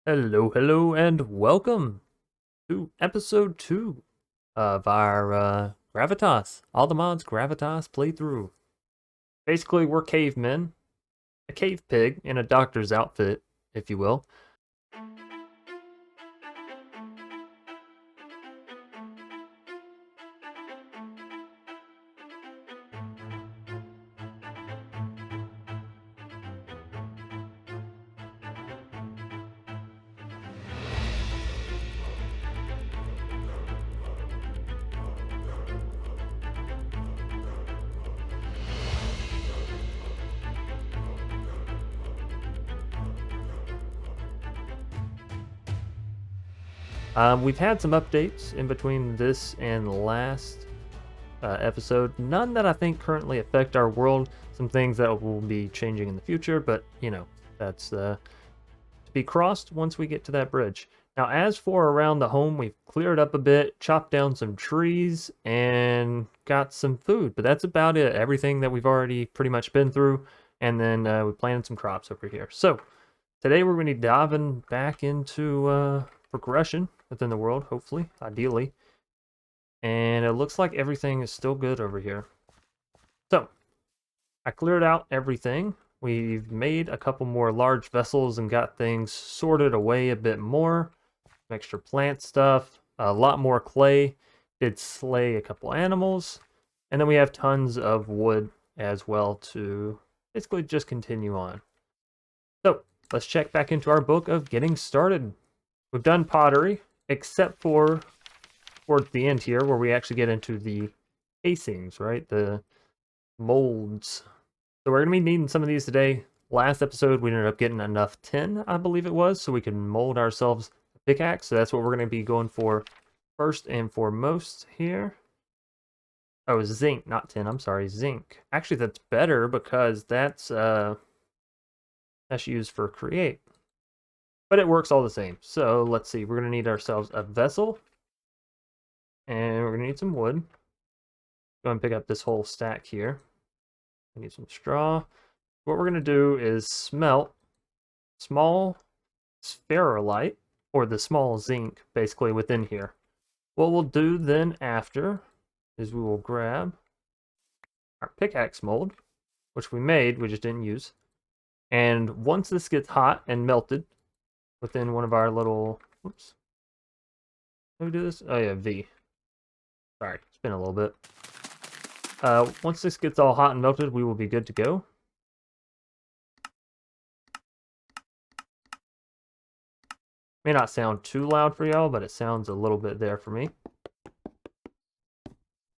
Hello, and welcome to episode 2 of our Gravitas, All the Mods Gravitas playthrough. Basically, we're cavemen, a cave pig in a doctor's outfit, if you will. We've had some updates in between this and the last episode. None that I think currently affect our world. Some things that will be changing in the future, but that's to be crossed once we get to that bridge. Now, as for around the home, we've cleared up a bit, chopped down some trees, and got some food. But that's about it. Everything that we've already pretty much been through. And then we planted some crops over here. So, today we're going to be diving back into progression within the world, hopefully, ideally. And it looks like everything is still good over here. So, I cleared out everything. We've made a couple more large vessels and got things sorted away a bit more. Some extra plant stuff, a lot more clay. Did slay a couple animals. And then we have tons of wood as well to basically just continue on. So, let's check back into our book of getting started. We've done pottery, except for towards the end here where we actually get into the casings, right? The molds. So we're going to be needing some of these today. Last episode, we ended up getting enough tin, I believe it was, so we can mold ourselves a pickaxe. So that's what we're going to be going for first and foremost here. Oh, zinc, not tin. I'm sorry, zinc. Actually, that's better because that's used for create. But it works all the same. So let's see. We're going to need ourselves a vessel. And we're going to need some wood. Go and pick up this whole stack here. We need some straw. What we're going to do is smelt small spherolite, or the small zinc, basically, within here. What we'll do then after is we will grab our pickaxe mold, which we made, we just didn't use. And once this gets hot and melted within one of our little... Oops. How do we do this? Oh, yeah, V. Sorry, it's been a little bit. Once this gets all hot and melted, we will be good to go. May not sound too loud for y'all, but it sounds a little bit there for me.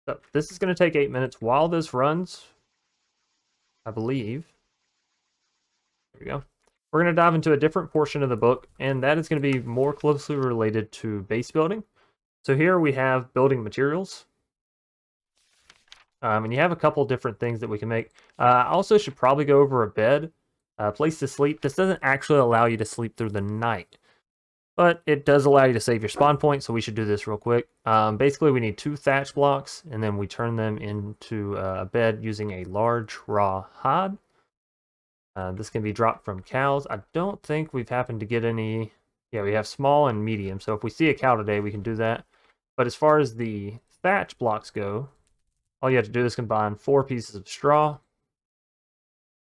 So this is going to take 8 minutes. While this runs, I believe, there we go. We're going to dive into a different portion of the book, and that is going to be more closely related to base building. So here we have building materials. And you have a couple different things that we can make. I also should probably go over a bed. Place to sleep. This doesn't actually allow you to sleep through the night, but it does allow you to save your spawn point, so we should do this real quick. Basically, we need 2 thatch blocks, and then we turn them into a bed using a large raw hod. This can be dropped from cows. I don't think we've happened to get any... Yeah, we have small and medium, so if we see a cow today, we can do that. But as far as the thatch blocks go, all you have to do is combine 4 pieces of straw,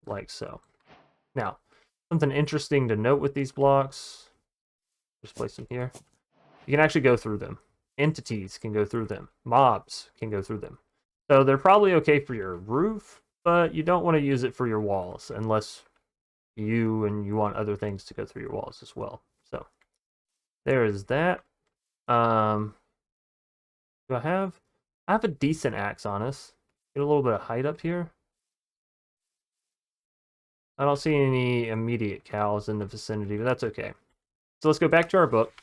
like so. Now, something interesting to note with these blocks, just place them here. You can actually go through them. Entities can go through them. Mobs can go through them. So they're probably okay for your roof, but you don't want to use it for your walls unless you want other things to go through your walls as well. So there is that. Do I have a decent axe on us. Get a little bit of height up here. I don't see any immediate cows in the vicinity, but that's okay. So let's go back to our book.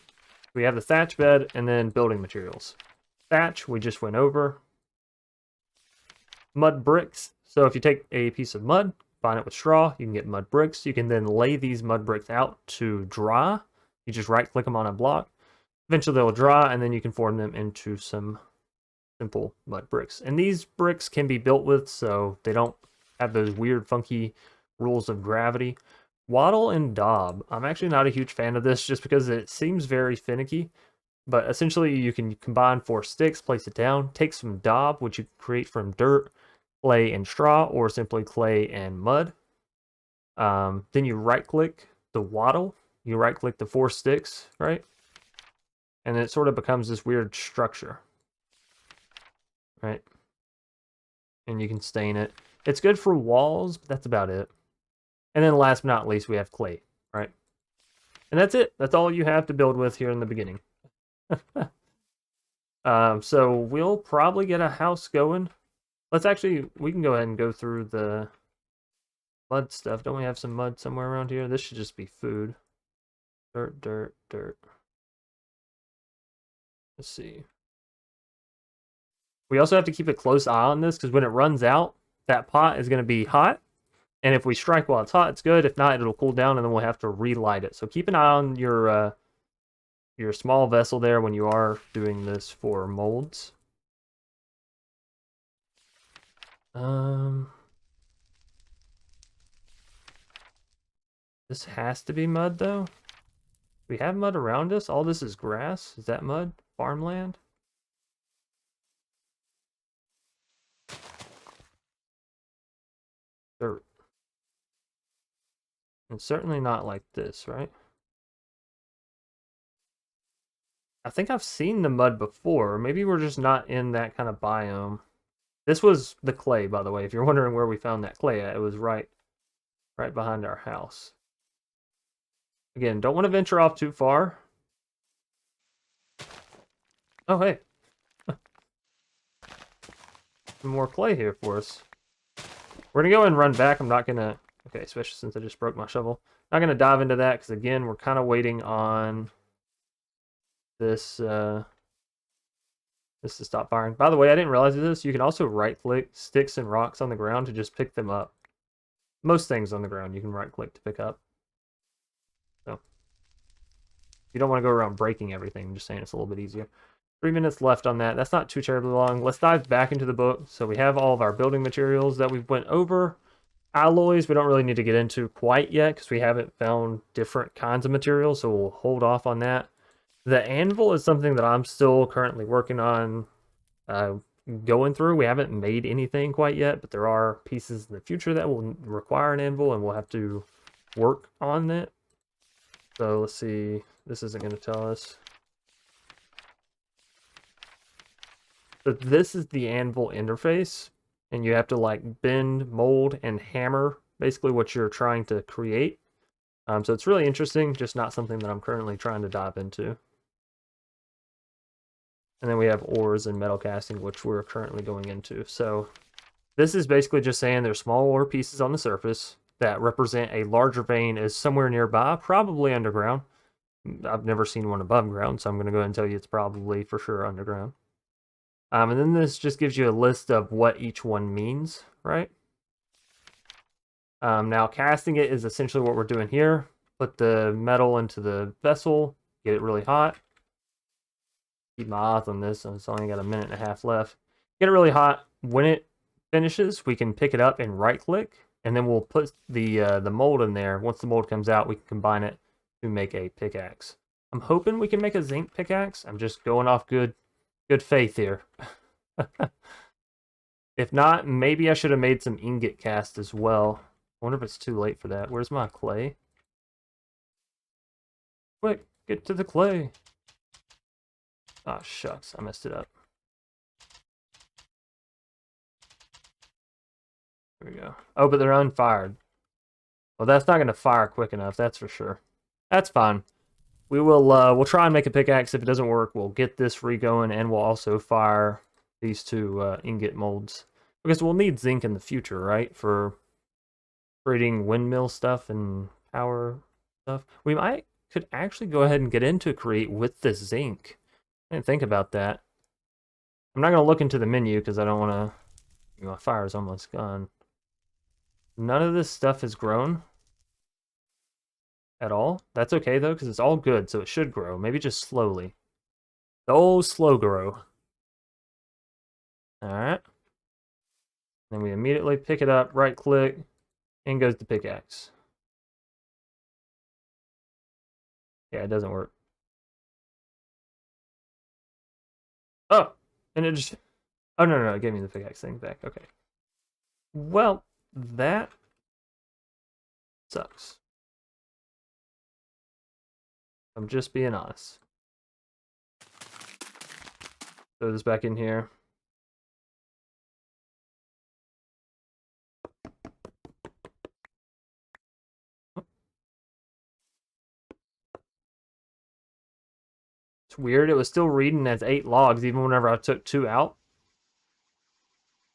We have the thatch bed and then building materials. Thatch, we just went over. Mud bricks. So if you take a piece of mud, combine it with straw, you can get mud bricks. You can then lay these mud bricks out to dry. You just right click them on a block. Eventually they'll dry, and then you can form them into some simple mud bricks. And these bricks can be built with, so they don't have those weird funky rules of gravity. Waddle and Daub. I'm actually not a huge fan of this just because it seems very finicky. But essentially, you can combine 4 sticks, place it down, take some daub, which you create from dirt, clay, and straw, or simply clay and mud. Then you right-click the waddle. You right-click the 4 sticks, right? And it sort of becomes this weird structure, right? And you can stain it. It's good for walls, but that's about it. And then last but not least, we have clay, right? And that's it. That's all you have to build with here in the beginning. So we'll probably get a house going. We can go ahead and go through the mud stuff. Don't we have some mud somewhere around here? This should just be food. Dirt, dirt, dirt. Let's see. We also have to keep a close eye on this because when it runs out, that pot is going to be hot. And if we strike while it's hot, it's good. If not, it'll cool down and then we'll have to relight it. So keep an eye on your small vessel there when you are doing this for molds. This has to be mud though. We have mud around us. All this is grass. Is that mud? Farmland? Dirt. It's certainly not like this, right? I think I've seen the mud before. Maybe we're just not in that kind of biome. This was the clay, by the way. If you're wondering where we found that clay at, it was right behind our house. Again, don't want to venture off too far. Oh, hey. Some more clay here for us. We're going to go and run back. I'm not going to... Okay, especially since I just broke my shovel. Not going to dive into that because, again, we're kind of waiting on this this to stop firing. By the way, I didn't realize this. You can also right-click sticks and rocks on the ground to just pick them up. Most things on the ground you can right-click to pick up. So, you don't want to go around breaking everything. I'm just saying it's a little bit easier. 3 minutes left on that. That's not too terribly long. Let's dive back into the book. So we have all of our building materials that we've went over. Alloys, we don't really need to get into quite yet because we haven't found different kinds of materials, so we'll hold off on that. The anvil is something that I'm still currently working on going through. We haven't made anything quite yet, but there are pieces in the future that will require an anvil, and we'll have to work on it. So let's see. This isn't going to tell us. So this is the anvil interface, and you have to like bend, mold, and hammer basically what you're trying to create. So it's really interesting, just not something that I'm currently trying to dive into. And then we have ores and metal casting, which we're currently going into. So this is basically just saying there's small ore pieces on the surface that represent a larger vein is somewhere nearby, probably underground. I've never seen one above ground, so I'm going to go ahead and tell you it's probably for sure underground. And then this just gives you a list of what each one means, right? Now casting it is essentially what we're doing here. Put the metal into the vessel, get it really hot. Keep my eyes on this, so it's only got a minute and a half left. Get it really hot. When it finishes, we can pick it up and right-click, and then we'll put the mold in there. Once the mold comes out, we can combine it to make a pickaxe. I'm hoping we can make a zinc pickaxe. I'm just going off good faith here. If not, maybe I should have made some ingot cast as well. I wonder if it's too late for that. Where's my clay? Quick, get to the clay. Ah, shucks, I messed it up. There we go. Oh, but they're unfired. Well, that's not going to fire quick enough, that's for sure. That's fine. We will we'll try and make a pickaxe. If it doesn't work, we'll get this re-going, and we'll also fire these two ingot molds. Because we'll need zinc in the future, right? For creating windmill stuff and power stuff. We could actually go ahead and get into create with this zinc. I didn't think about that. I'm not going to look into the menu because I don't want to... My fire is almost gone. None of this stuff has grown at all. That's okay, though, because it's all good, so it should grow. Maybe just slowly. The old slow grow. Alright. Then we immediately pick it up, right-click, and goes the pickaxe. Yeah, it doesn't work. Oh, and it just... Oh, no, it gave me the pickaxe thing back. Okay. Well, that sucks. I'm just being honest. Throw this back in here. It's weird. It was still reading as 8 logs even whenever I took 2 out.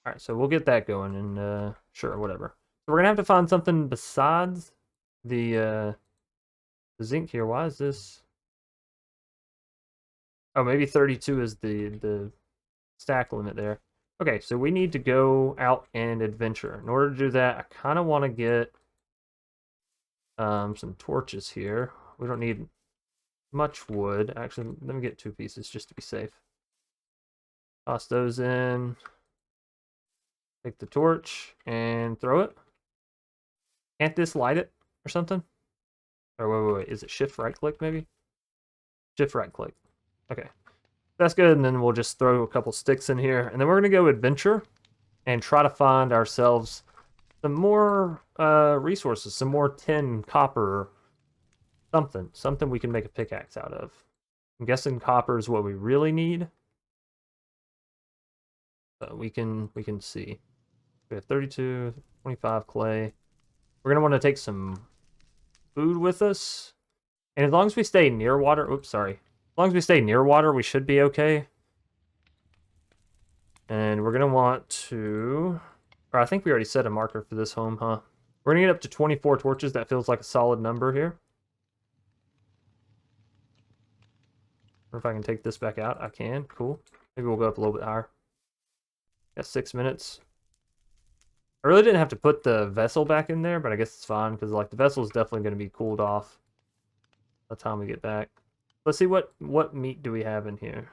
All right, so we'll get that going, and sure, whatever. So we're gonna have to find something besides the zinc here. Why is this? Oh, maybe 32 is the stack limit there. Okay, so we need to go out and adventure. In order to do that, I kind of want to get some torches here. We don't need much wood. Actually, let me get 2 pieces just to be safe. Toss those in. Take the torch and throw it. Can't this light it or something? Or wait. Is it shift right click maybe? Shift right click. Okay. That's good, and then we'll just throw a couple sticks in here. And then we're going to go adventure and try to find ourselves some more resources, some more tin, copper, something we can make a pickaxe out of. I'm guessing copper is what we really need. We can see. We have 32, 25 clay. We're gonna want to take some food with us, and as long as we stay near water. Oops, sorry. As long as we stay near water, we should be okay. And we're gonna want to. Or I think we already set a marker for this home, huh? We're gonna get up to 24 torches. That feels like a solid number here. Or if I can take this back out, I can. Cool. Maybe we'll go up a little bit higher. Got 6 minutes. I really didn't have to put the vessel back in there, but I guess it's fine because like the vessel is definitely going to be cooled off by the time we get back. Let's see what meat do we have in here.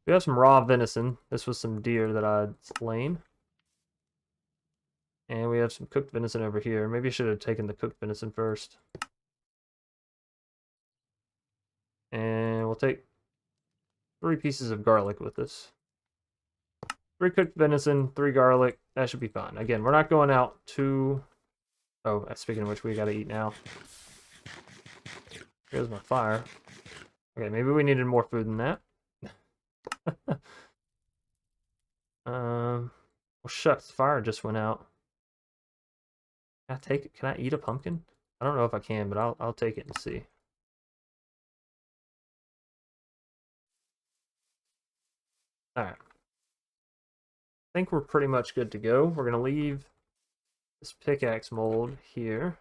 We have some raw venison. This was some deer that I'd slain. And we have some cooked venison over here. Maybe I should have taken the cooked venison first. And we'll take 3 pieces of garlic with us. 3 cooked venison, 3 garlic. That should be fine. Again, we're not going out too... Oh, speaking of which, we gotta eat now. Here's my fire. Okay, maybe we needed more food than that. Well, shucks, the fire just went out. Can I take it? Can I eat a pumpkin? I don't know if I can, but I'll take it and see. Alright. I think we're pretty much good to go. We're going to leave this pickaxe mold here.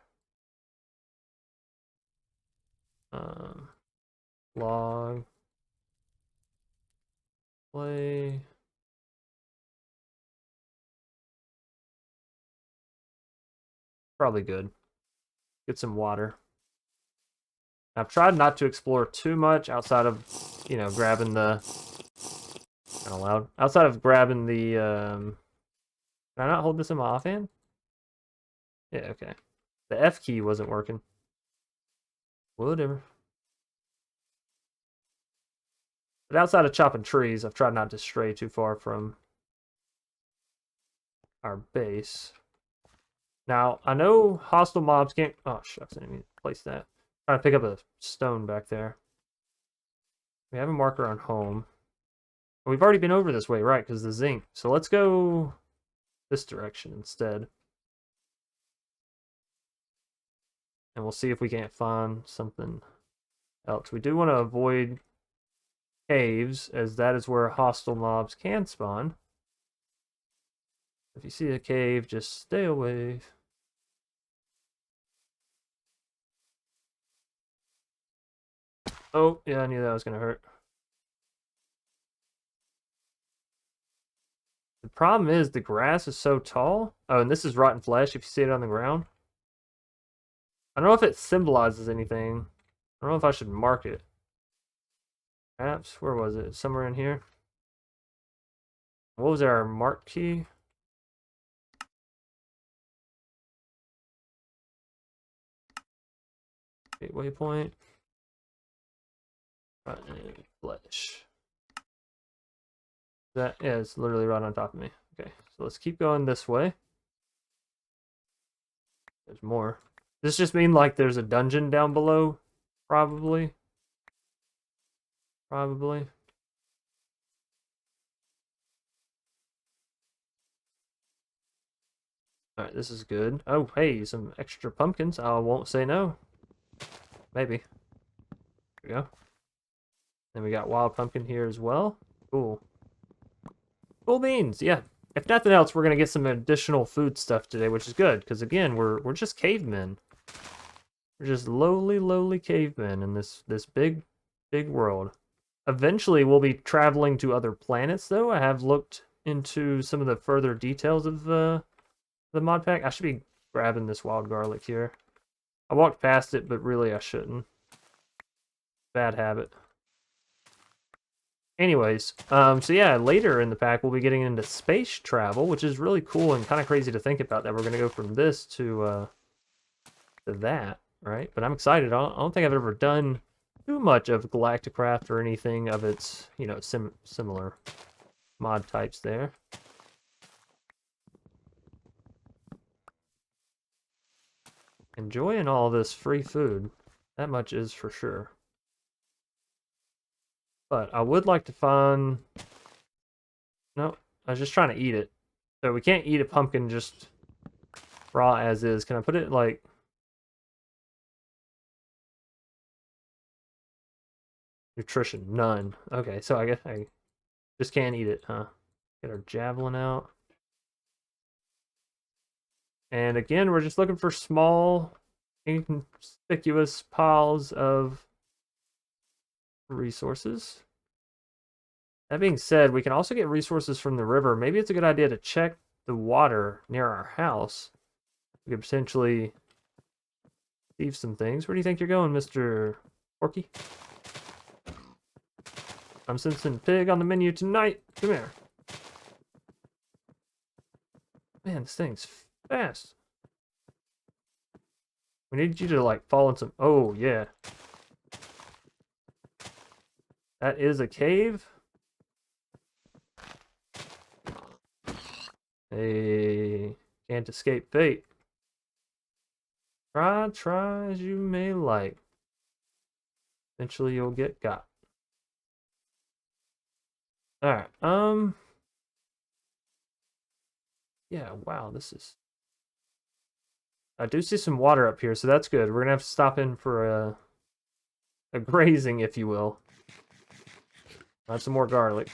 Log. Play. Probably good. Get some water. I've tried not to explore too much outside of, you know, grabbing the... Kind of loud. Outside of grabbing the, Can I not hold this in my offhand? Yeah, okay. The F key wasn't working. Whatever. But outside of chopping trees, I've tried not to stray too far from our base. Now, I know hostile mobs can't... Oh, shucks, I didn't mean to place that. I'm trying to pick up a stone back there. We have a marker on home. We've already been over this way, right, because the zinc. So let's go this direction instead. And we'll see if we can't find something else. We do want to avoid caves, as that is where hostile mobs can spawn. If you see a cave, just stay away. Oh, yeah, I knew that was going to hurt. The problem is the grass is so tall. Oh, and this is rotten flesh if you see it on the ground. I don't know if it symbolizes anything. I don't know if I should mark it. Perhaps, where was it? Somewhere in here. What was our mark key? Waypoint. Rotten flesh. That, yeah, it's literally right on top of me. Okay, so let's keep going this way. There's more. Does this just mean like there's a dungeon down below? Probably. Probably. Alright, this is good. Oh, hey, some extra pumpkins. I won't say no. Maybe. There we go. Then we got wild pumpkin here as well. Cool. Cool beans, yeah. If nothing else, we're gonna get some additional food stuff today, which is good, because again, we're just cavemen. We're just lowly cavemen in this big world. Eventually, we'll be traveling to other planets, though. I have looked into some of the further details of the mod pack. I should be grabbing this wild garlic here. I walked past it, but really I shouldn't. Bad habit. Anyways, so yeah, later in the pack we'll be getting into space travel, which is really cool and kind of crazy to think about that we're going to go from this to that, right? But I'm excited. I don't think I've ever done too much of Galacticraft or anything of its, you know, similar mod types there. Enjoying all this free food. That much is for sure. But I would like to find... No, I was just trying to eat it. So we can't eat a pumpkin just raw as is. Can I put it like... Nutrition, none. Okay, so I guess I just can't eat it, huh? Get our javelin out. And again, we're just looking for small, inconspicuous piles of resources. That being said, we can also get resources from the river. Maybe it's a good idea to check the water near our house. We could potentially thieve some things. Where do you think you're going, Mr. Porky? I'm sensing pig on the menu tonight. Come here. Man, this thing's fast. We need you to, like, fall in some... Oh, yeah. That is a cave. Hey, can't escape fate. Try as you may like. Eventually you'll get got. Alright, yeah, wow, this is... I do see some water up here, so that's good. We're gonna have to stop in for a grazing, if you will. Have some more garlic.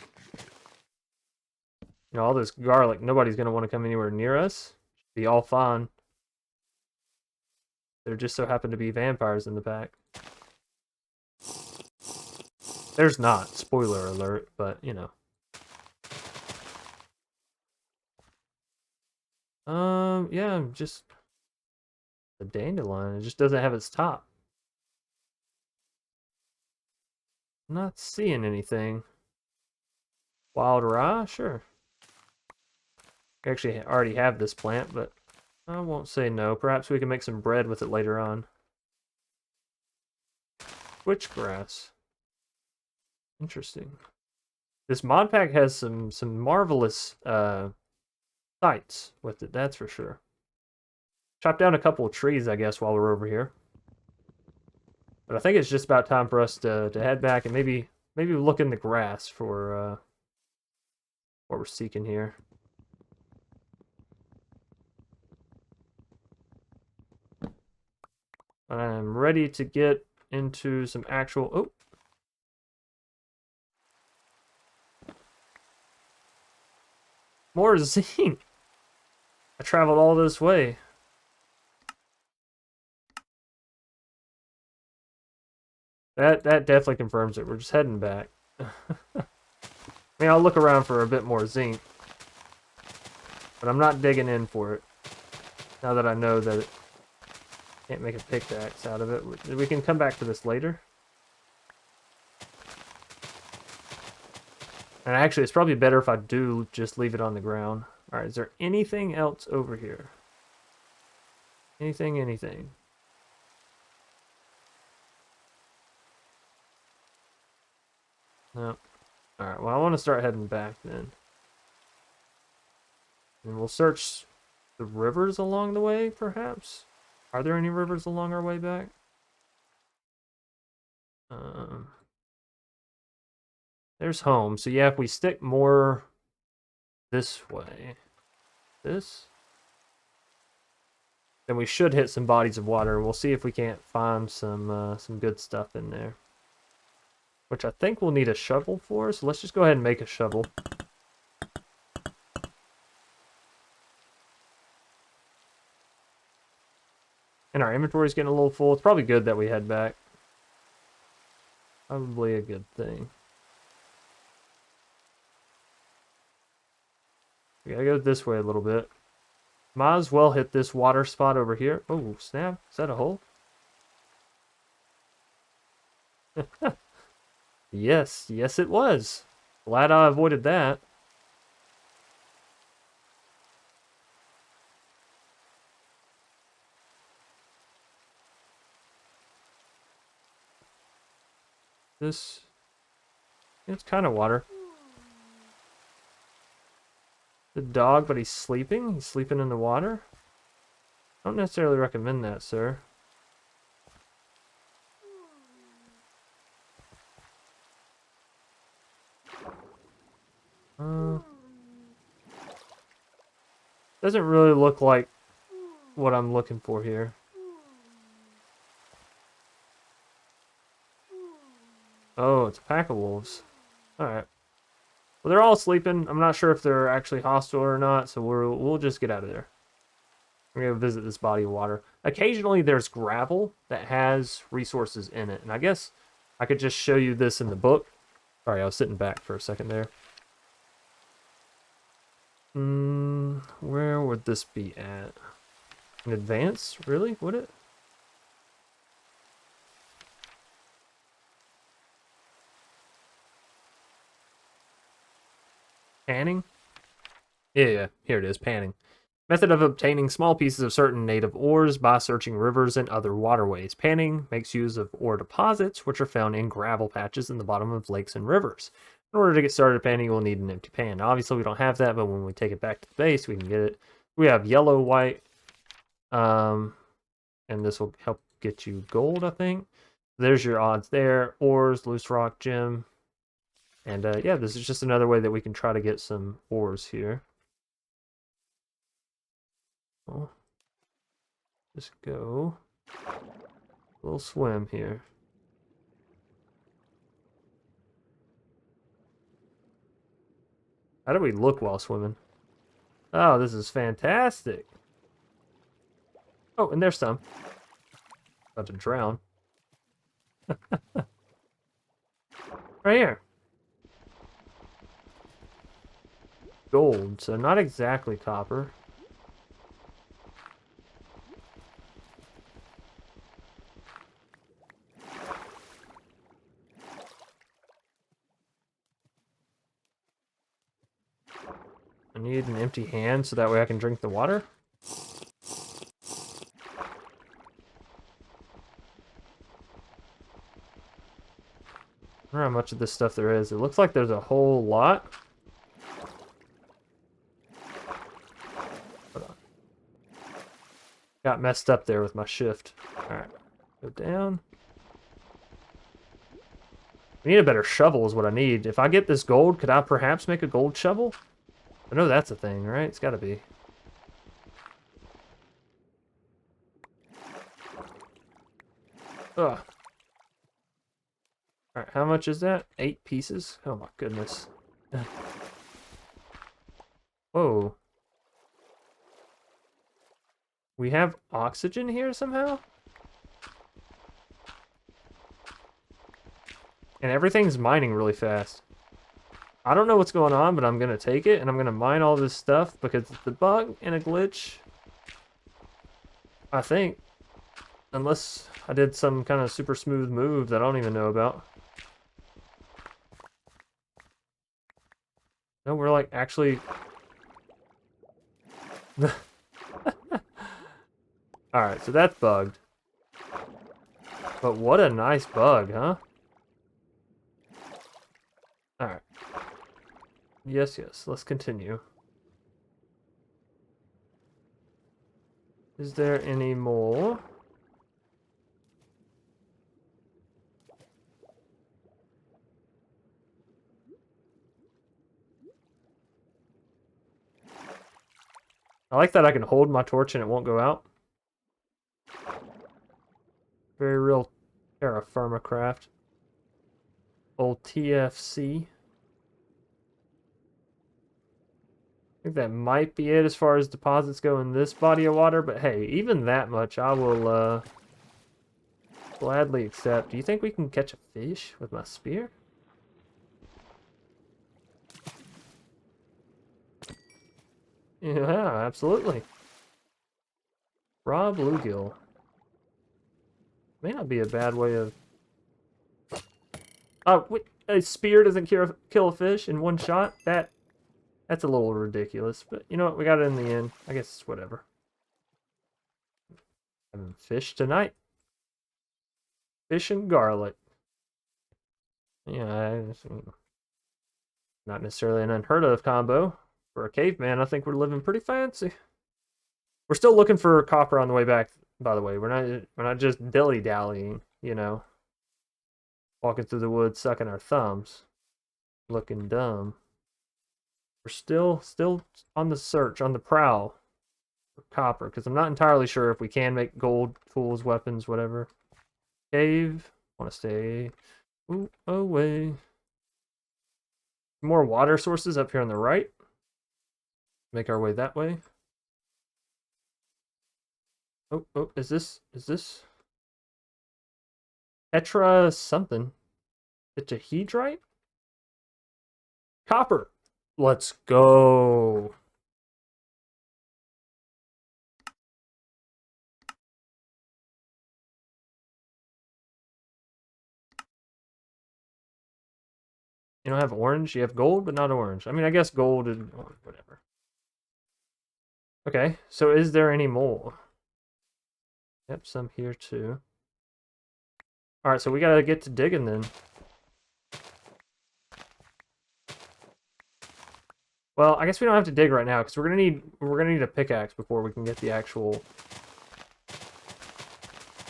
You know, all this garlic, nobody's gonna want to come anywhere near us. Be all fine. There just so happen to be vampires in the pack. There's not, spoiler alert, but you know. Yeah, just the dandelion. It just doesn't have its top. I'm not seeing anything. Wild rye, sure. We actually already have this plant, but I won't say no. Perhaps we can make some bread with it later on. Switchgrass. Interesting. This mod pack has some marvelous sights with it, that's for sure. Chop down a couple of trees, I guess, while we're over here. But I think it's just about time for us to head back and maybe look in the grass for what we're seeking here. I'm ready to get into some actual... Oh! More zinc! I traveled all this way. That definitely confirms it. We're just heading back. I mean, I'll look around for a bit more zinc. But I'm not digging in for it. Now that I know that it can't make a pickaxe out of it. We can come back to this later. And actually, it's probably better if I do just leave it on the ground. Alright, is there anything else over here? Anything? No. Alright, well, I want to start heading back then. And we'll search the rivers along the way, perhaps? Are there any rivers along our way back? There's home. So yeah, if we stick more this way, then we should hit some bodies of water. We'll see if we can't find some good stuff in there. Which I think we'll need a shovel for, so let's just go ahead and make a shovel. And our inventory's getting a little full. It's probably good that we head back. Probably a good thing. We gotta go this way a little bit. Might as well hit this water spot over here. Oh, snap. Is that a hole? Yes, yes it was. Glad I avoided that. It's kind of water. The dog, but he's sleeping? He's sleeping in the water? I don't necessarily recommend that, sir. Doesn't really look like what I'm looking for here. Oh, it's a pack of wolves. Alright. Well, they're all sleeping. I'm not sure if they're actually hostile or not, so we'll just get out of there. We're going to visit this body of water. Occasionally, there's gravel that has resources in it. And I guess I could just show you this in the book. Sorry, I was sitting back for a second there. Where would this be at? In advance? Really? Would it? Panning? Yeah, here it is, panning. Method of obtaining small pieces of certain native ores by searching rivers and other waterways. Panning makes use of ore deposits, which are found in gravel patches in the bottom of lakes and rivers. In order to get started panning, you will need an empty pan. Now, obviously, we don't have that, but when we take it back to the base, we can get it. We have yellow, white, and this will help get you gold, I think. There's your odds there. Ores, loose rock, gem. And yeah, this is just another way that we can try to get some ores here. Well, just go a little swim here. How do we look while swimming? Oh, this is fantastic. Oh, and there's some. About to drown. Right here. Gold, so not exactly copper. I need an empty hand so that way I can drink the water. I don't know how much of this stuff there is. It looks like there's a whole lot. Hold on. Got messed up there with my shift. Alright, go down. I need a better shovel is what I need. If I get this gold, could I perhaps make a gold shovel? I know that's a thing, right? It's gotta be. Ugh. Alright, how much is that? 8 pieces? Oh my goodness. Whoa. We have oxygen here somehow? And everything's mining really fast. I don't know what's going on, but I'm going to take it, and I'm going to mine all this stuff, because it's a bug and a glitch. I think. Unless I did some kind of super smooth move that I don't even know about. No, we're like actually... Alright, so that's bugged. But what a nice bug, huh? Alright. Yes, yes. Let's continue. Is there any more? I like that I can hold my torch and it won't go out. Very real terra firma craft. Old TFC. I think that might be it as far as deposits go in this body of water, but hey, even that much I will gladly accept. Do you think we can catch a fish with my spear? Yeah, absolutely. Raw bluegill. May not be a bad way of... Oh, wait, a spear doesn't kill a fish in one shot? That's a little ridiculous, but you know what? We got it in the end. I guess it's whatever. Having fish tonight. Fish and garlic. Yeah, not necessarily an unheard of combo. For a caveman, I think we're living pretty fancy. We're still looking for copper on the way back, by the way. We're not just dilly-dallying, you know. Walking through the woods, sucking our thumbs. Looking dumb. We're still on the search, on the prowl for copper, because I'm not entirely sure if we can make gold, tools, weapons, whatever. Cave. Want to stay away. More water sources up here on the right. Make our way that way. Oh, is this Tetra something? Tetrahedrite? Copper. Let's go. You don't have orange, you have gold, but not orange. I mean, I guess gold and whatever. Okay, so is there any more? Yep, some here too. Alright, so we gotta get to digging then. Well, I guess we don't have to dig right now, because we're gonna need a pickaxe before we can get the actual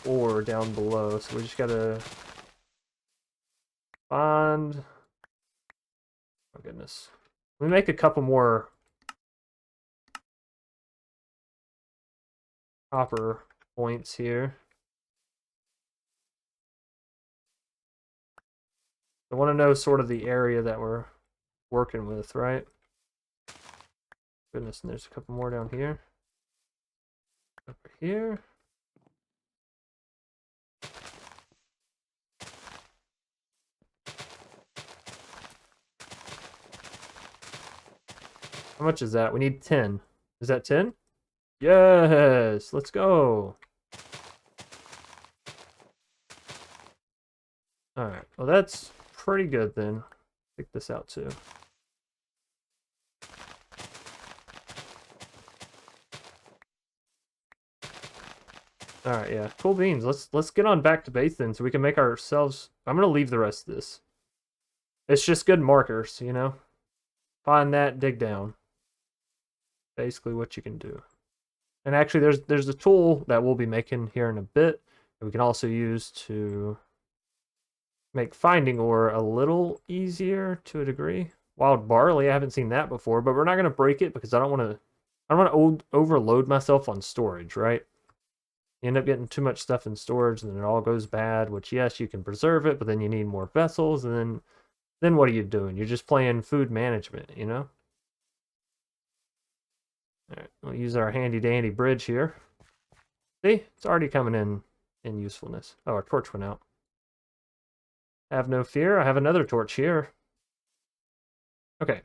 ore down below. So we just gotta find... Oh goodness. Let me make a couple more copper points here. I want to know sort of the area that we're working with, right? Goodness, and there's a couple more down here. Over here. How much is that? We need 10. Is that 10? Yes! Let's go! Alright, well that's pretty good then. Pick this out too. Alright, yeah. Cool beans. Let's get on back to base then so we can make ourselves... I'm gonna leave the rest of this. It's just good markers, you know? Find that, dig down. Basically what you can do. And actually there's a tool that we'll be making here in a bit that we can also use to make finding ore a little easier to a degree. Wild barley, I haven't seen that before, but we're not gonna break it because I don't want to overload myself on storage, right? You end up getting too much stuff in storage and then it all goes bad, which yes, you can preserve it, but then you need more vessels, and then what are you doing? You're just playing food management, you know? Alright, we'll use our handy dandy bridge here. See? It's already coming in usefulness. Oh, our torch went out. Have no fear, I have another torch here. Okay.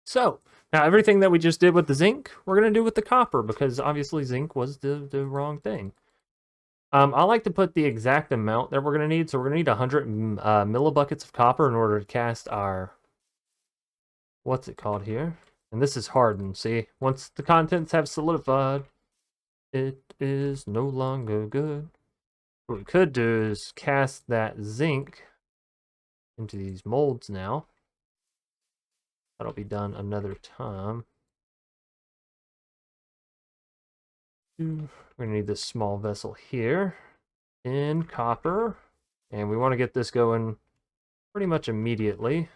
So, now everything that we just did with the zinc, we're going to do with the copper, because obviously zinc was the wrong thing. I like to put the exact amount that we're going to need, so we're going to need 100 millibuckets of copper in order to cast our... What's it called here? And this is hardened, see? Once the contents have solidified, it is no longer good. What we could do is cast that zinc into these molds now. That'll be done another time. We're gonna need this small vessel here in copper, and we want to get this going pretty much immediately.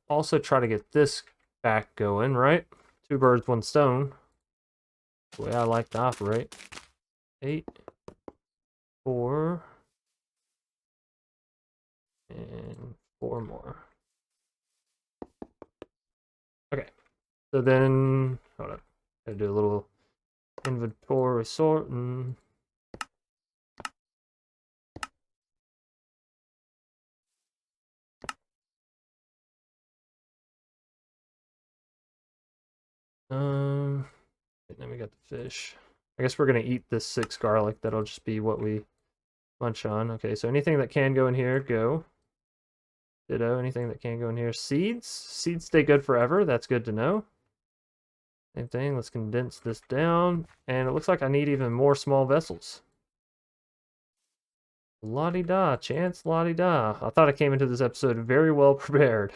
Also try to get this back going, right? 2 birds, 1 stone. The way I like to operate. 8, 4, and 4 more. Okay, so then, hold up, gotta do a little inventory sorting. And then we got the fish. I guess we're gonna eat this 6 garlic. That'll just be what we munch on. Okay, so anything that can go in here, go. Ditto, anything that can go in here. Seeds. Seeds stay good forever. That's good to know. Same thing. Let's condense this down. And it looks like I need even more small vessels. La-di-da, chance, la-di-da. I thought I came into this episode very well prepared.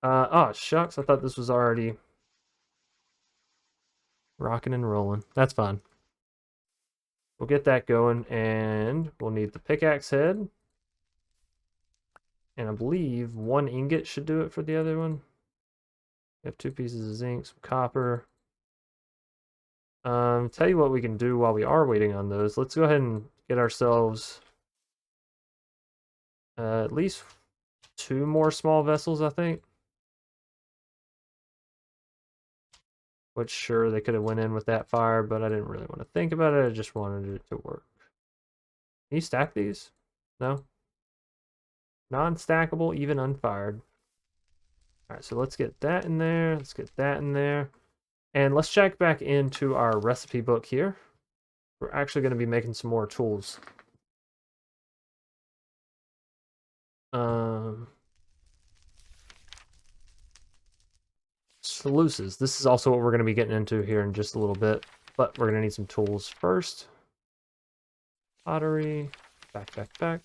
Oh, shucks. I thought this was already rocking and rolling. That's fine. We'll get that going, and we'll need the pickaxe head. And I believe 1 ingot should do it for the other one. We have 2 pieces of zinc, some copper. Tell you what we can do while we are waiting on those. Let's go ahead and get ourselves at least 2 more small vessels, I think. Which, sure, they could have went in with that fire, but I didn't really want to think about it. I just wanted it to work. Can you stack these? No? Non-stackable, even unfired. Alright, so let's get that in there. Let's get that in there. And let's check back into our recipe book here. We're actually going to be making some more tools. Sluices. This is also what we're going to be getting into here in just a little bit. But we're going to need some tools first. Pottery. Back.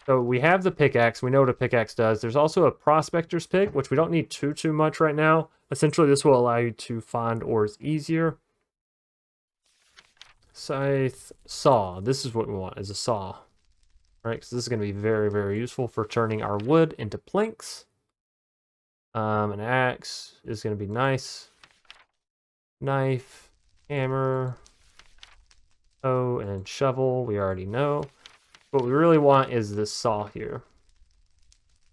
So we have the pickaxe. We know what a pickaxe does. There's also a prospector's pick, which we don't need too much right now. Essentially, this will allow you to find ores easier. Scythe, saw. This is what we want, is a saw. Right, because this is going to be very, very useful for turning our wood into planks. An axe is going to be nice. Knife, hammer, hoe, and shovel, we already know. What we really want is this saw here.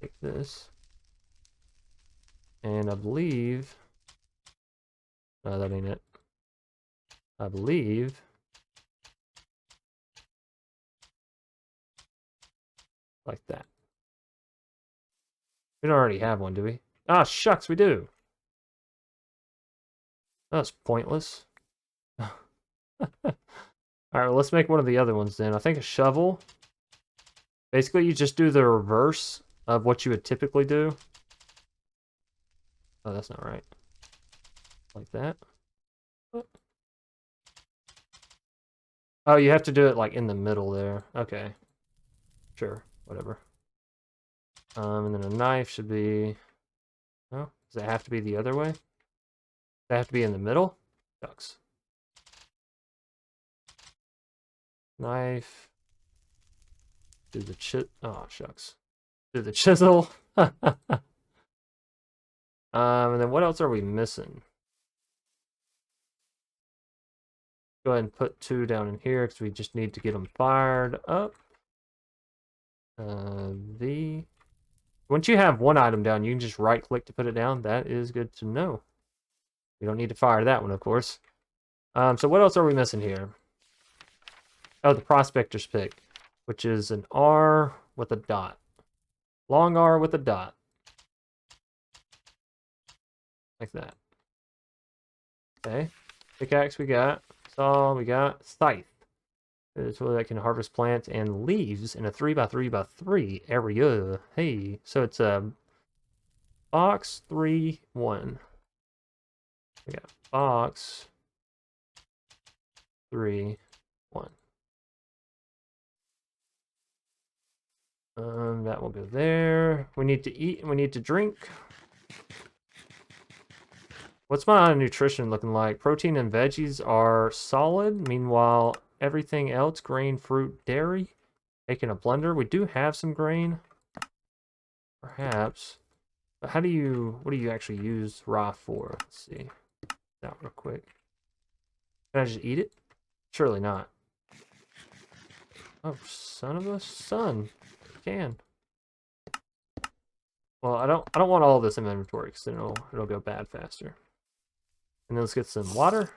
Take this. And I believe... No, that ain't it. I believe... Like that. We don't already have one, do we? Ah, shucks, we do. That's pointless. Alright, well, let's make one of the other ones then. I think a shovel. Basically, you just do the reverse of what you would typically do. Oh, that's not right. Like that. Oh, you have to do it like in the middle there. Okay. Sure, whatever. And then a knife should be... Oh, does it have to be the other way? Does it have to be in the middle? Shucks. Knife. Do the oh, shucks. Do the chisel. And then what else are we missing? Go ahead and put 2 down in here because we just need to get them fired up. Once you have one item down, you can just right click to put it down. That is good to know. We don't need to fire that one, of course. So what else are we missing here? Oh, the prospector's pick, which is an R with a dot. Long R with a dot. Like that. Okay. Pickaxe we got. Saw we got. Scythe. It's where that can harvest plants and leaves in a 3x3x3 area. Hey, so it's a box 3, 1. We got box 3, 1. That will go there. We need to eat and we need to drink. What's my nutrition looking like? Protein and veggies are solid. Meanwhile, everything else, grain, fruit, dairy, making a blender. We do have some grain. Perhaps. But what do you actually use raw for? Let's see. That real quick. Can I just eat it? Surely not. Oh, son of a son. Can. Well, I don't want all this in inventory because then it'll go bad faster. And then let's get some water.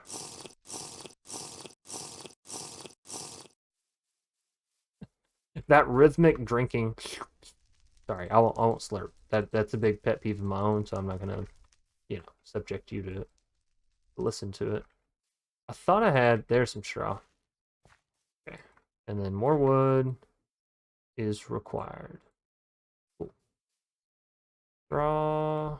That rhythmic drinking. Sorry, I won't slurp. That's a big pet peeve of my own, so I'm not gonna, subject you to listen to it. I thought I had. There's some straw. Okay, and then more wood is required. Cool. Straw.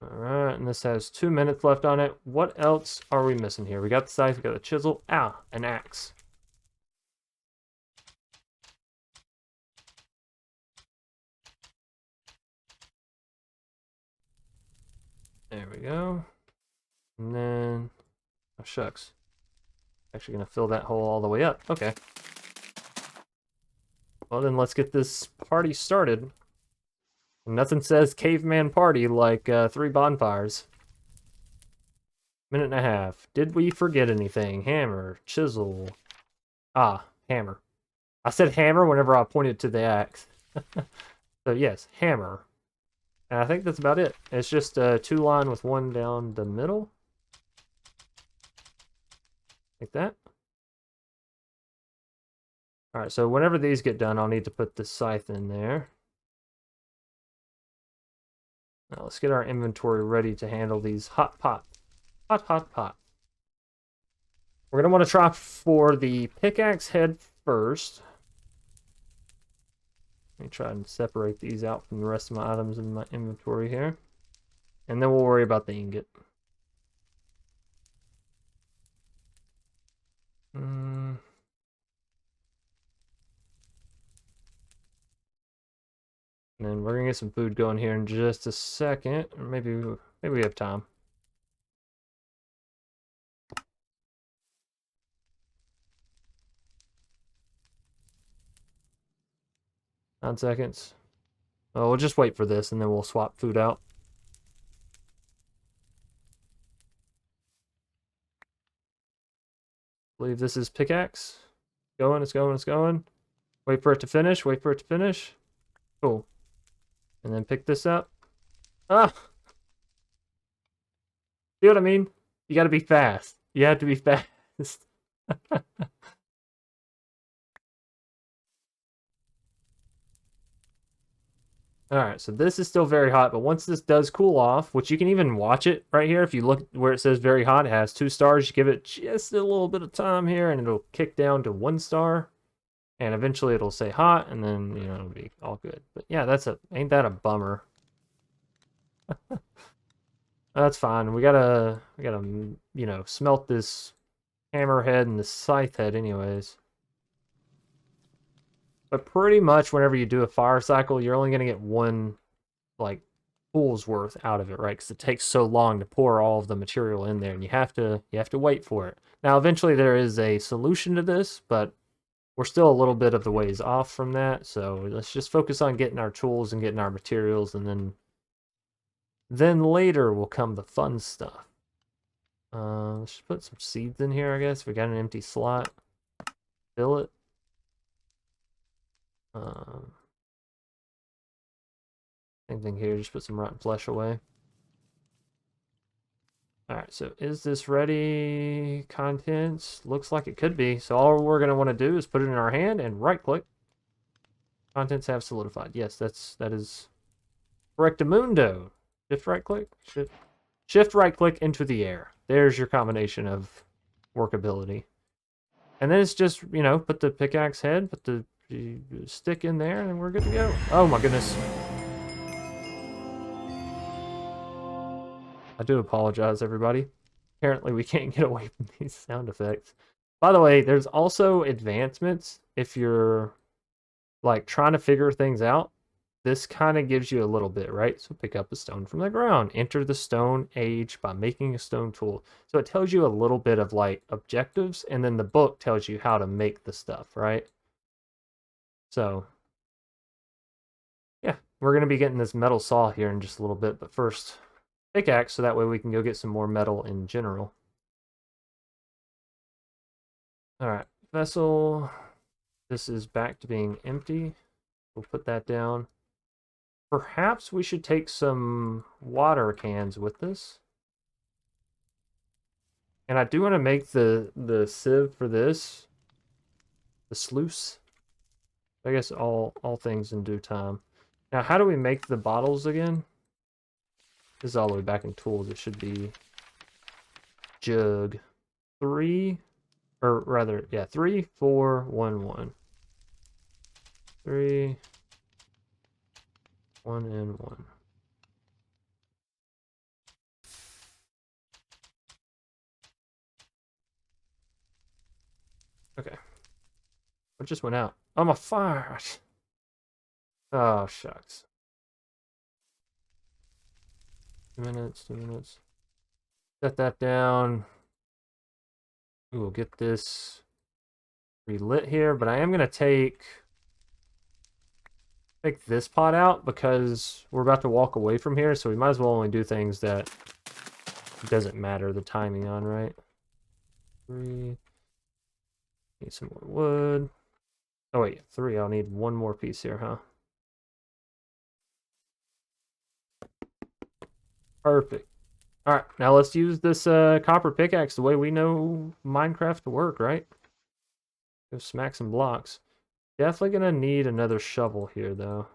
Alright, and this has 2 minutes left on it. What else are we missing here? We got the scythe, we got the chisel. An axe. There we go. And then, oh shucks. Actually gonna fill that hole all the way up. Okay. Well then let's get this party started. Nothing says caveman party like 3 bonfires. Minute and a half. Did we forget anything? Hammer, chisel. Hammer. I said hammer whenever I pointed to the axe. So yes, hammer. And I think that's about it. It's just a 2-line with 1 down the middle. Like that. Alright, so whenever these get done, I'll need to put the scythe in there. Now let's get our inventory ready to handle these hot pot. Hot pot. We're going to want to try for the pickaxe head first. Let me try and separate these out from the rest of my items in my inventory here. And then we'll worry about the ingot. And then we're gonna get some food going here in just a second. Or maybe we have time. Nine seconds. Oh, we'll just wait for this and then we'll swap food out. I believe this is pickaxe. It's going. Wait for it to finish. Cool. And then pick this up. Ah! See what I mean? You gotta be fast. You have to be fast. Alright, so this is still very hot, but once this does cool off, which you can even watch it right here, if you look where it says very hot, it has 2 stars. You give it just a little bit of time here, and it'll kick down to 1 star. And eventually it'll say hot, and then, it'll be all good. But yeah, ain't that a bummer? That's fine. We gotta, smelt this hammerhead and this scythe head anyways. But pretty much whenever you do a fire cycle, you're only gonna get 1, pool's worth out of it, right? Because it takes so long to pour all of the material in there, and you have to wait for it. Now, eventually there is a solution to this, but we're still a little bit of the ways off from that, so let's just focus on getting our tools and getting our materials, and then later will come the fun stuff. Let's just put some seeds in here, I guess. We got an empty slot. Fill it. Same thing here, just put some rotten flesh away. Alright, so is this ready? Contents? Looks like it could be. So all we're going to want to do is put it in our hand and right-click. Contents have solidified. Yes, that is correctamundo. Shift right-click? Shift right-click into the air. There's your combination of workability. And then it's just, put the pickaxe head, put the stick in there, and we're good to go. Oh my goodness. I do apologize, everybody. Apparently, we can't get away from these sound effects. By the way, there's also advancements if you're like trying to figure things out. This kind of gives you a little bit, right? So pick up a stone from the ground, enter the stone age by making a stone tool. So it tells you a little bit of like objectives, and then the book tells you how to make the stuff, right? So yeah, we're going to be getting this metal saw here in just a little bit, but first pickaxe, so that way we can go get some more metal in general. All right, vessel. This is back to being empty. We'll put that down. Perhaps we should take some water cans with us. And I do want to make the sieve for this, the sluice. I guess all things in due time. Now, how do we make the bottles again? This is all the way back in tools. It should be jug 3, or rather, yeah, 3, 4, 1, 1. 3, 1, and 1. Okay. What just went out? I'm a fire. Oh, shucks. 2 minutes, 2 minutes. Set that down. We'll get this relit here, but I am going to take this pot out because we're about to walk away from here, so we might as well only do things that doesn't matter the timing on, right? 3. Need some more wood. Oh wait, 3. I'll need one more piece here, huh? Perfect. All right, now let's use this copper pickaxe the way we know Minecraft to work, right? Go smack some blocks. Definitely gonna need another shovel here, though.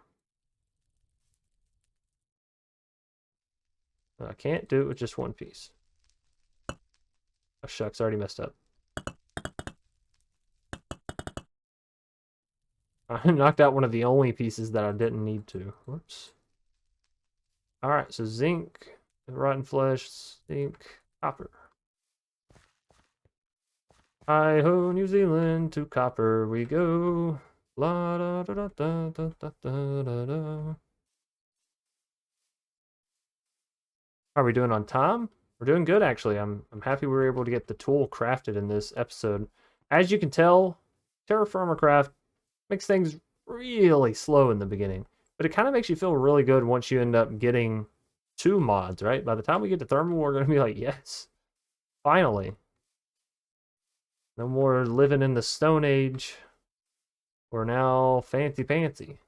I can't do it with just one piece. Oh, shucks, already messed up. I knocked out one of the only pieces that I didn't need to. Whoops. Alright, so zinc, rotten flesh, zinc, copper. Hi-ho, New Zealand, to copper we go. La da da da da da da da da da. How are we doing on time? We're doing good, actually. I'm happy we were able to get the tool crafted in this episode. As you can tell, Terraformer Craft makes things really slow in the beginning, but it kind of makes you feel really good once you end up getting 2 mods, right? By the time we get to thermal, we're going to be like, yes, finally. No more living in the Stone Age. We're now fancy.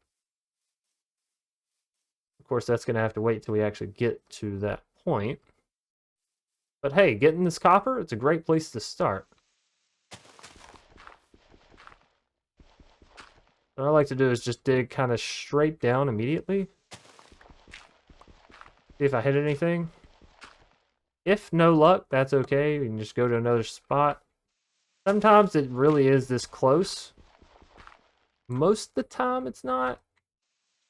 Of course, that's going to have to wait till we actually get to that point. But hey, getting this copper, it's a great place to start. What I like to do is just dig kind of straight down immediately. See if I hit anything. If no luck, that's okay. We can just go to another spot. Sometimes it really is this close. Most of the time it's not.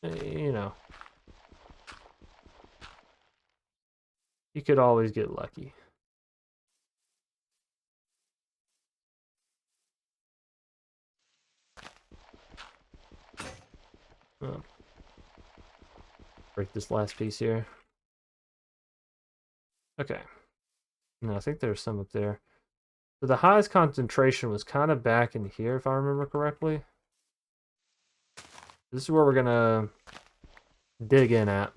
You know. You could always get lucky. Oh. Break this last piece here. Okay. No, I think there's some up there. So the highest concentration was kind of back in here, if I remember correctly. This is where we're gonna dig in at.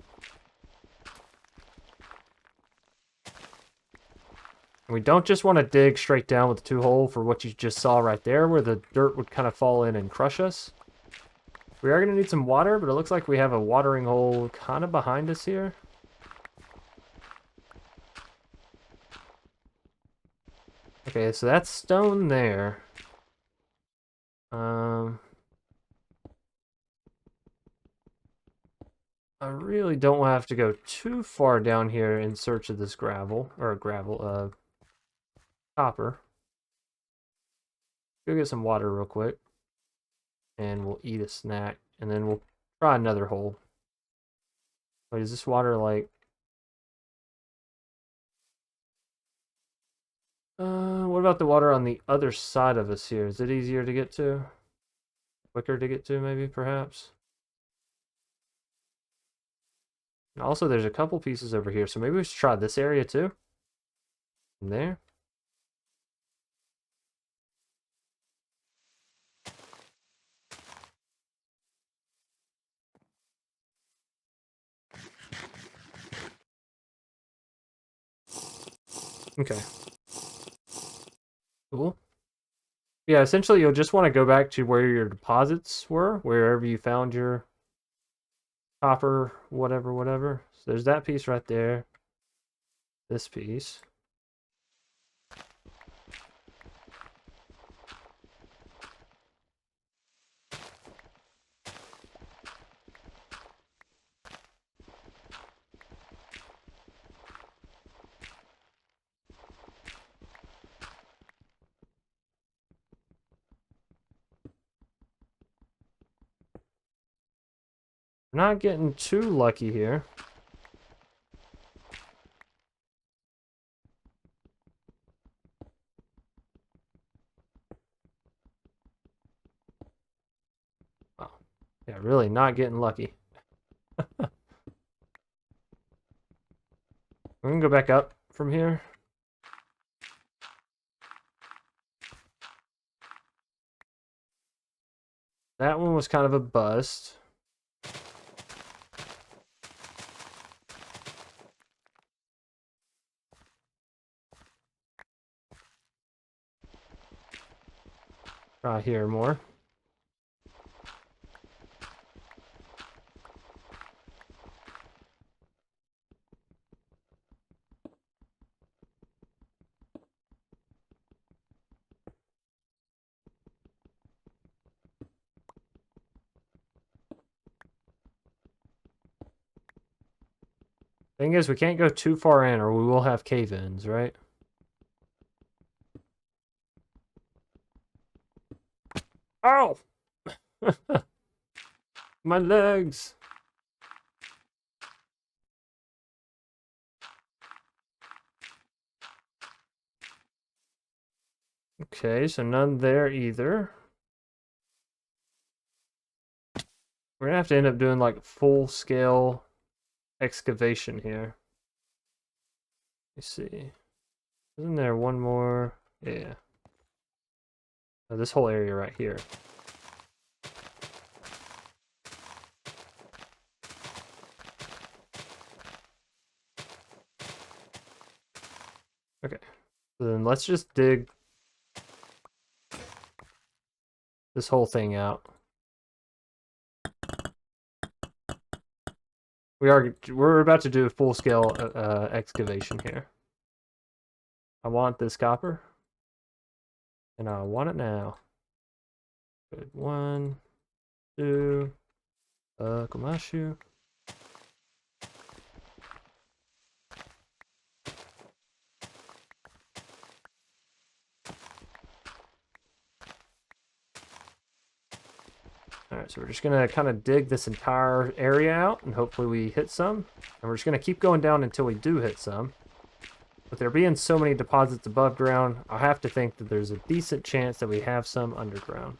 And we don't just want to dig straight down with the 2-hole for what you just saw right there, where the dirt would kind of fall in and crush us. We are going to need some water, but it looks like we have a watering hole kind of behind us here. Okay, so that's stone there. I really don't have to go too far down here in search of this gravel, or copper. Go get some water real quick. And we'll eat a snack, and then we'll try another hole. Wait, is this water like... What about the water on the other side of us here? Is it easier to get to? Quicker to get to, maybe, perhaps? And also, there's a couple pieces over here, so maybe we should try this area too. From there. Okay. Cool. Yeah, essentially you'll just want to go back to where your deposits were, wherever you found your copper, whatever. So there's that piece right there. This piece. We're not getting too lucky here. Oh, yeah, really not getting lucky. We're gonna go back up from here. That one was kind of a bust. Try here more. Thing is, we can't go too far in or we will have cave-ins, right? Ow! My legs! Okay, so none there either. We're gonna have to end up doing like full-scale excavation here. Let's see. Isn't there one more? Yeah. Oh, this whole area right here. Okay. So then let's just dig this whole thing out. We're about to do a full-scale excavation here. I want this copper. And I want it now. Good. 1, 2, Komashu. Alright, so we're just gonna kind of dig this entire area out and hopefully we hit some. And we're just gonna keep going down until we do hit some. With there being so many deposits above ground, I have to think that there's a decent chance that we have some underground.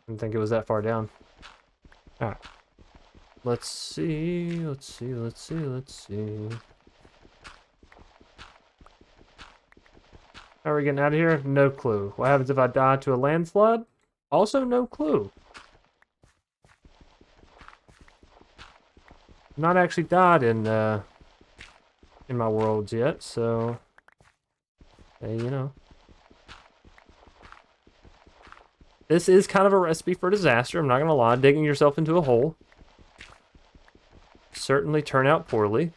Didn't think it was that far down. Alright. Let's see. How are we getting out of here? No clue. What happens if I die to a landslide? Also no clue. Not actually died in my worlds yet, so hey, you know. This is kind of a recipe for disaster, I'm not gonna lie. Digging yourself into a hole certainly turn out poorly.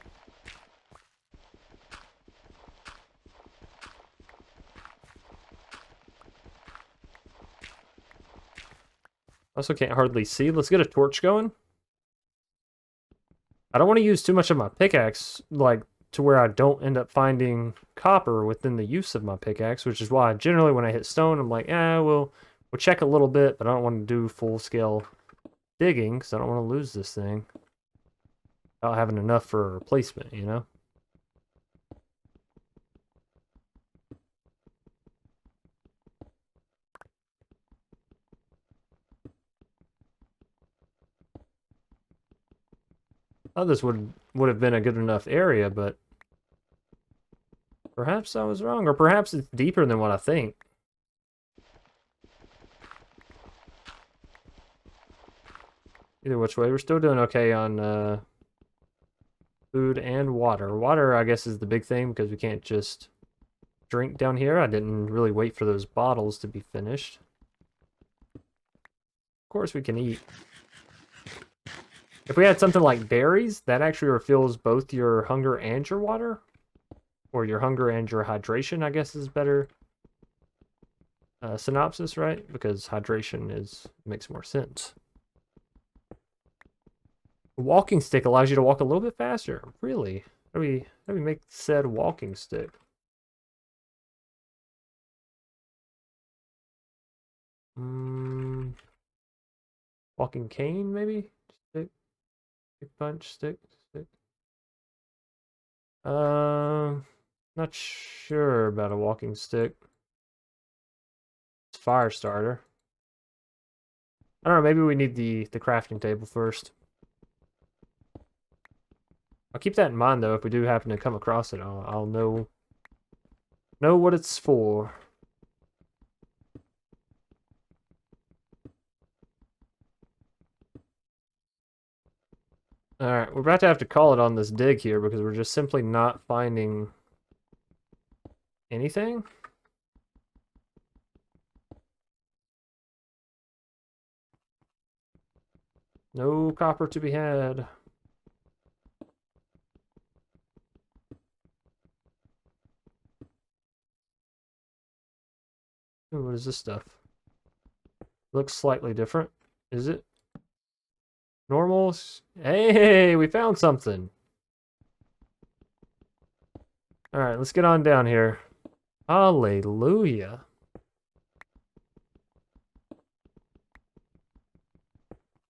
Also can't hardly see. Let's get a torch going. I don't want to use too much of my pickaxe, like, to where I don't end up finding copper within the use of my pickaxe, which is why generally when I hit stone, I'm like, we'll check a little bit, but I don't want to do full-scale digging because I don't want to lose this thing without having enough for a replacement, you know? Oh, this would have been a good enough area, but perhaps I was wrong, or perhaps it's deeper than what I think. Either which way, we're still doing okay on food and water. Water, I guess, is the big thing because we can't just drink down here. I didn't really wait for those bottles to be finished. Of course, we can eat. If we had something like berries, that actually refills both your hunger and your water. Or your hunger and your hydration, I guess, is better synopsis, right? Because hydration makes more sense. A walking stick allows you to walk a little bit faster. Really? How do we make said walking stick? Walking cane, maybe? Stick. Punch, stick. Not sure about a walking stick. It's fire starter. I don't know, maybe we need the crafting table first. I'll keep that in mind though. If we do happen to come across it, I'll know what it's for. Alright, we're about to have to call it on this dig here because we're just simply not finding anything. No copper to be had. Ooh, what is this stuff? Looks slightly different. Is it? Normal? Hey, we found something. Alright, let's get on down here. Hallelujah.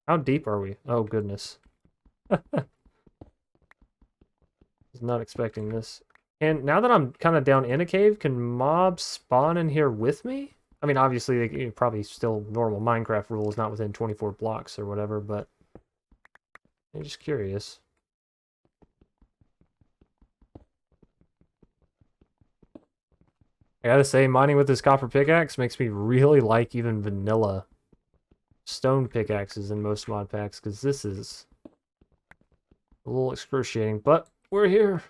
How deep are we? Oh, goodness. Was not expecting this. And now that I'm kind of down in a cave, can mobs spawn in here with me? I mean, obviously, they probably still normal Minecraft rules, not within 24 blocks or whatever, but I'm just curious. I gotta say, mining with this copper pickaxe makes me really like even vanilla stone pickaxes in most mod packs, because this is a little excruciating, but we're here.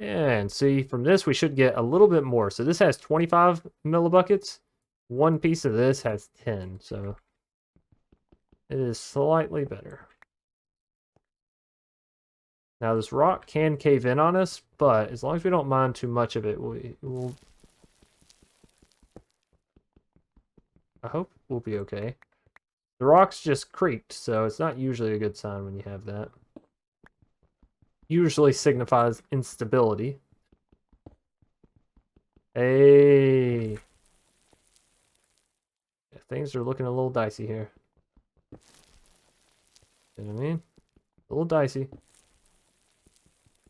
And see, from this we should get a little bit more. So this has 25 millibuckets. One piece of this has 10, so it is slightly better. Now this rock can cave in on us, but as long as we don't mind too much of it, we'll... I hope we'll be okay. The rocks just creaked, so it's not usually a good sign when you have that. Usually signifies instability. Hey! Yeah, things are looking a little dicey here. You know what I mean? A little dicey.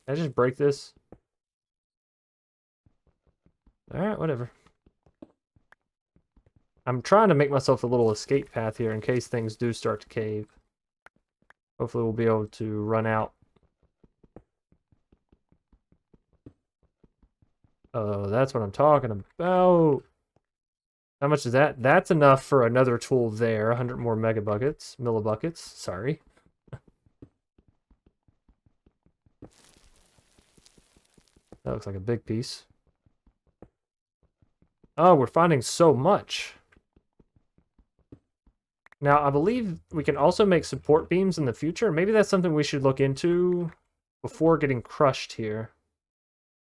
Can I just break this? Alright, whatever. I'm trying to make myself a little escape path here in case things do start to cave. Hopefully we'll be able to run out. Oh, that's what I'm talking about. How much is that? That's enough for another tool there. 100 more millibuckets. Sorry. That looks like a big piece. Oh, we're finding so much. Now, I believe we can also make support beams in the future. Maybe that's something we should look into before getting crushed here.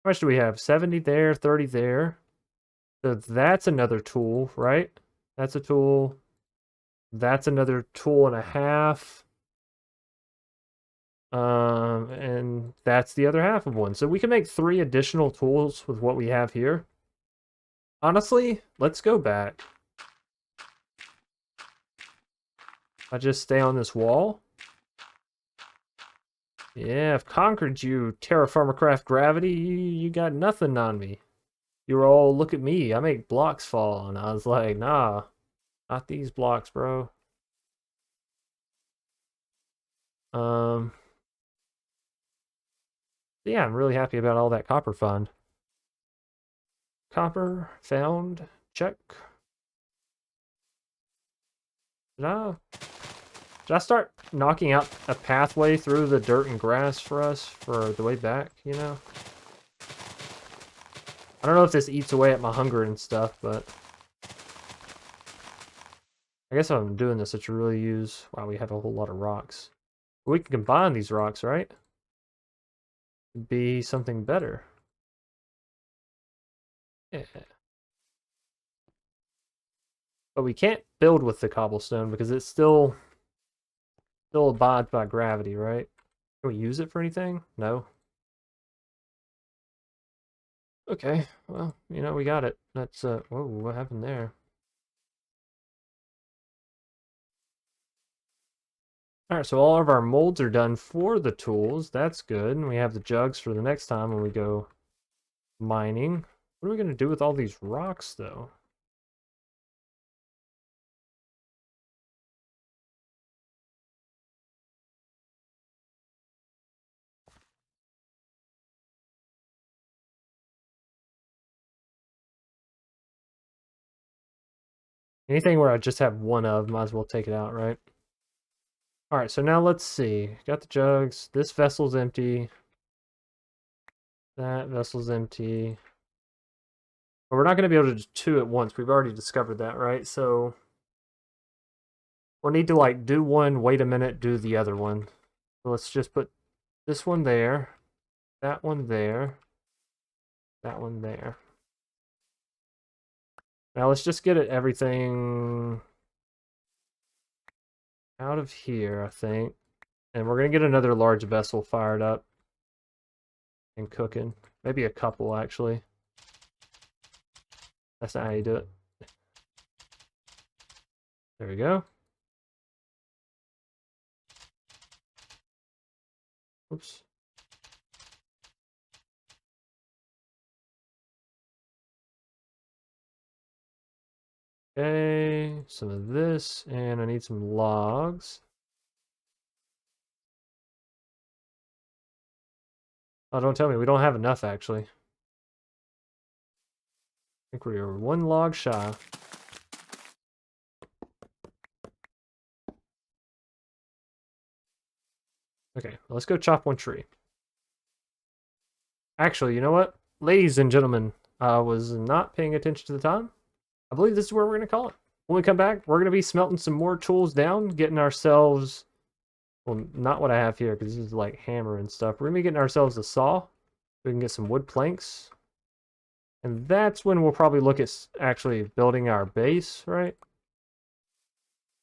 How much do we have? 70 there, 30 there. So that's another tool, right? That's a tool. That's another tool and a half. And that's the other half of one. So we can make 3 additional tools with what we have here. Honestly, let's go back. I just stay on this wall. Yeah, I've conquered you, Terraformer Craft Gravity. You got nothing on me. You were all, look at me, I make blocks fall. And I was like, nah, not these blocks, bro. Yeah, I'm really happy about all that copper fund. Copper found. Check. Did I start knocking out a pathway through the dirt and grass for us for the way back, you know? I don't know if this eats away at my hunger and stuff, but I guess if I'm doing this, I should really use... Wow, we have a whole lot of rocks. We can combine these rocks, right? Be something better. Yeah. But we can't build with the cobblestone because it's still abides by gravity, right? Can we use it for anything? No. Okay, well, you know, we got it. That's, whoa, what happened there? Alright, so all of our molds are done for the tools. That's good. And we have the jugs for the next time when we go mining. What are we going to do with all these rocks, though? Anything where I just have one of, might as well take it out, right? Alright, so now let's see. Got the jugs. This vessel's empty. That vessel's empty. But we're not going to be able to do 2 at once. We've already discovered that, right? So we'll need to, like, do one, wait a minute, do the other one. So let's just put this one there, that one there, that one there. Now let's just get everything out of here, I think. And we're going to get another large vessel fired up and cooking. Maybe a couple, actually. That's not how you do it. There we go. Oops. Okay, some of this, and I need some logs. Oh, don't tell me, we don't have enough, actually. I think we are 1 log shy. Okay, let's go chop 1 tree. Actually, you know what? Ladies and gentlemen, I was not paying attention to the time. I believe this is where we're going to call it. When we come back, we're going to be smelting some more tools down, getting ourselves... Well, not what I have here, because this is like hammer and stuff. We're going to be getting ourselves a saw. We can get some wood planks. And that's when we'll probably look at actually building our base, right?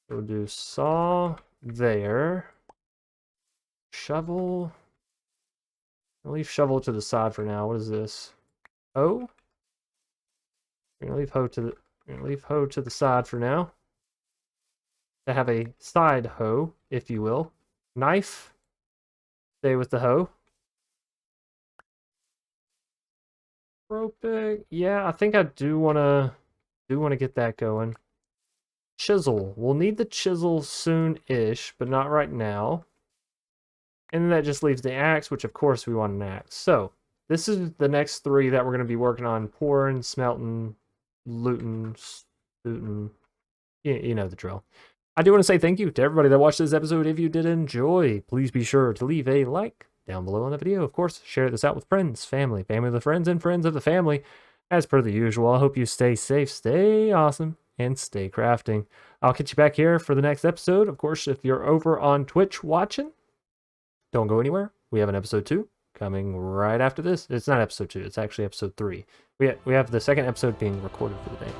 We'll do saw there. Shovel. I'll leave shovel to the side for now. What is this? Hoe? We're gonna leave hoe to the side for now. To have a side hoe, if you will. Knife. Stay with the hoe. Rope pick. Yeah, I think I do wanna get that going. Chisel. We'll need the chisel soon-ish, but not right now. And then that just leaves the axe, which of course we want an axe. So, this is the next 3 that we're going to be working on. Pouring, smelting, looting, stooting. You know the drill. I do want to say thank you to everybody that watched this episode. If you did enjoy, please be sure to leave a like down below on the video. Of course, share this out with friends, family of the friends, and friends of the family. As per the usual, I hope you stay safe, stay awesome, and stay crafting. I'll catch you back here for the next episode. Of course, if you're over on Twitch watching, don't go anywhere. We have an episode 2 coming right after this. It's not episode 2. It's actually episode 3. We have the second episode being recorded for the day.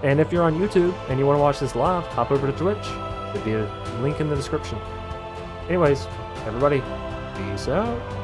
And if you're on YouTube and you want to watch this live, hop over to Twitch. There'll be a link in the description. Anyways, everybody, Peace out.